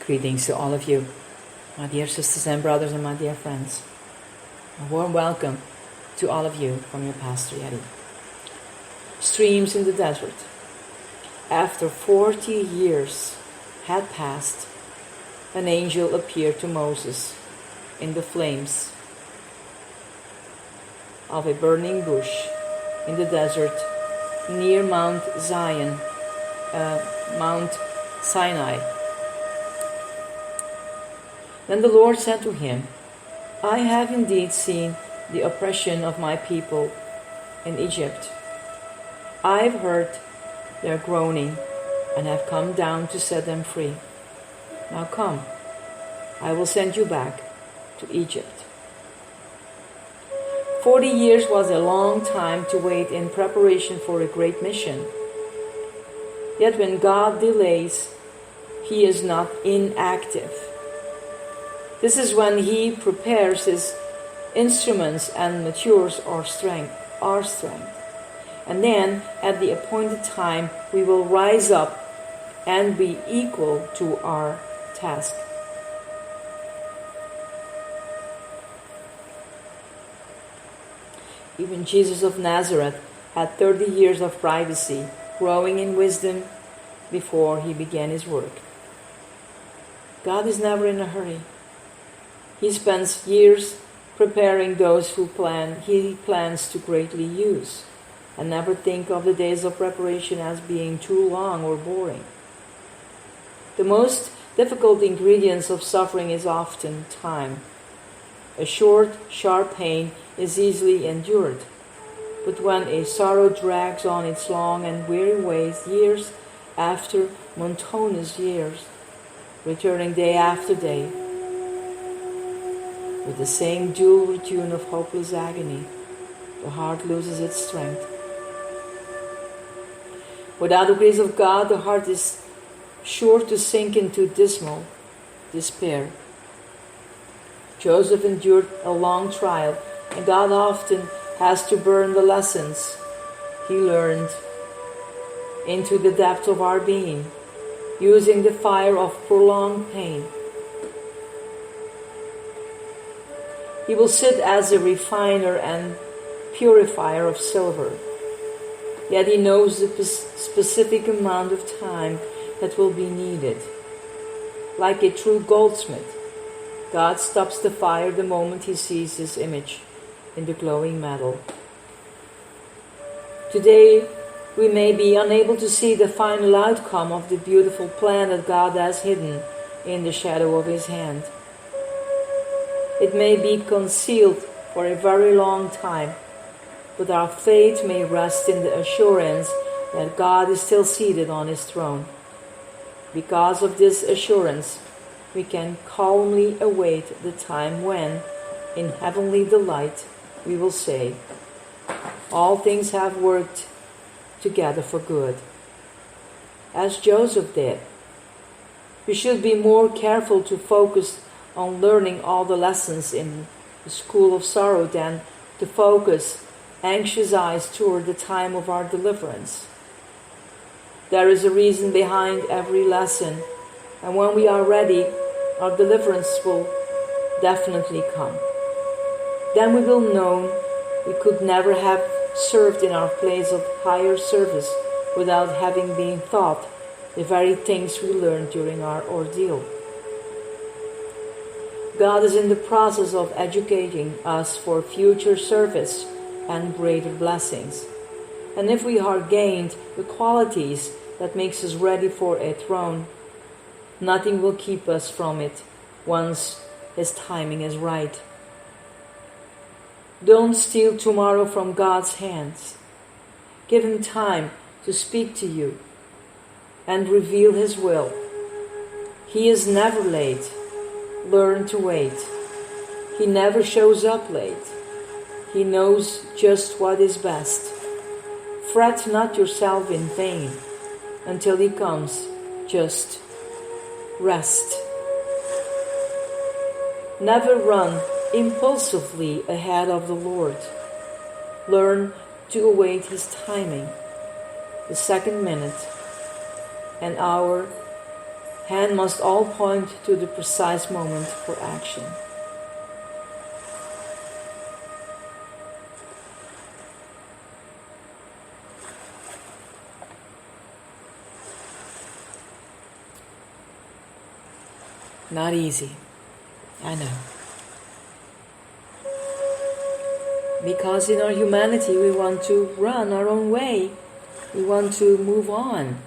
Greetings to all of you, my dear sisters and brothers and my dear friends. A warm welcome to all of you from your Pastor Yeti. Streams in the desert. After 40 years had passed, an angel appeared to Moses in the flames of a burning bush in the desert near Mount Sinai. Then the Lord said to him, I have indeed seen the oppression of my people in Egypt. I've heard their groaning and have come down to set them free. Now come, I will send you back to Egypt. 40 years was a long time to wait in preparation for a great mission. Yet when God delays, He is not inactive. This is when He prepares His instruments and matures our strength. And then, at the appointed time, we will rise up and be equal to our task. Even Jesus of Nazareth had 30 years of privacy, growing in wisdom before He began His work. God is never in a hurry. He spends years preparing those He plans to greatly use, and never think of the days of preparation as being too long or boring. The most difficult ingredients of suffering is often time. A short, sharp pain is easily endured, but when a sorrow drags on its long and weary ways, years after monotonous years, returning day after day, with the same dual routine of hopeless agony, the heart loses its strength. Without the grace of God, the heart is sure to sink into dismal despair. Joseph endured a long trial, and God often has to burn the lessons he learned into the depth of our being, using the fire of prolonged pain. He will sit as a refiner and purifier of silver, yet He knows the specific amount of time that will be needed. Like a true goldsmith, God stops the fire the moment He sees His image in the glowing metal. Today, we may be unable to see the final outcome of the beautiful plan that God has hidden in the shadow of His hand. It may be concealed for a very long time, but our faith may rest in the assurance that God is still seated on His throne. Because of this assurance, we can calmly await the time when, in heavenly delight, we will say, all things have worked together for good. As Joseph did, we should be more careful to focus on learning all the lessons in the school of sorrow than to focus anxious eyes toward the time of our deliverance. There is a reason behind every lesson, and when we are ready, our deliverance will definitely come. Then we will know we could never have served in our place of higher service without having been taught the very things we learned during our ordeal. God is in the process of educating us for future service and greater blessings. And if we are gained the qualities that makes us ready for a throne, nothing will keep us from it once His timing is right. Don't steal tomorrow from God's hands. Give Him time to speak to you and reveal His will. He is never late. Learn to wait. He never shows up late. He knows just what is best. Fret not yourself in vain until He comes. Just rest. Never run impulsively ahead of the Lord. Learn to await His timing, the second minute, an hour, Hand must all point to the precise moment for action. Not easy, I know. Because in our humanity we want to run our own way. We want to move on.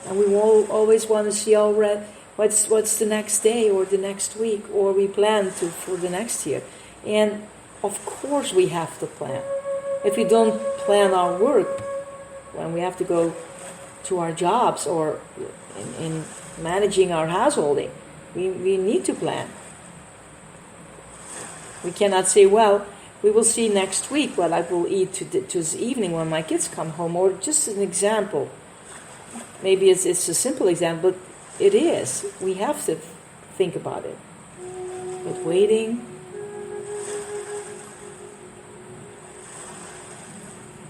And we always want to see what's the next day or the next week, or we plan for the next year. And of course we have to plan. If we don't plan our work, when we have to go to our jobs or in managing our householding, we need to plan. We cannot say, well, we will see next week what I will eat to this evening when my kids come home, or just an example. Maybe it's a simple example, but it is. We have to think about it. But waiting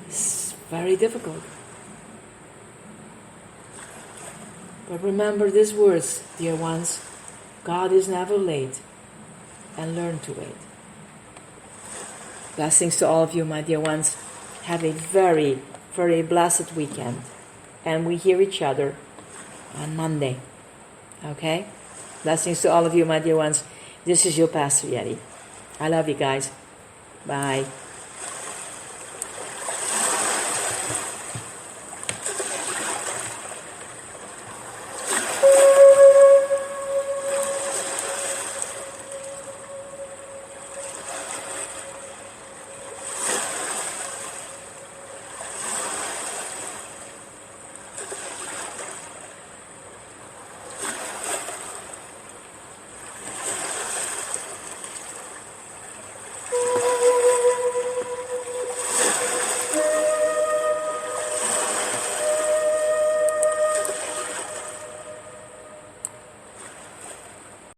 is very difficult. But remember these words, dear ones. God is never late, and learn to wait. Blessings to all of you, my dear ones. Have a very, very blessed weekend. And we hear each other on Monday. Okay? Blessings to all of you, my dear ones. This is your Pastor Yeti. I love you guys. Bye.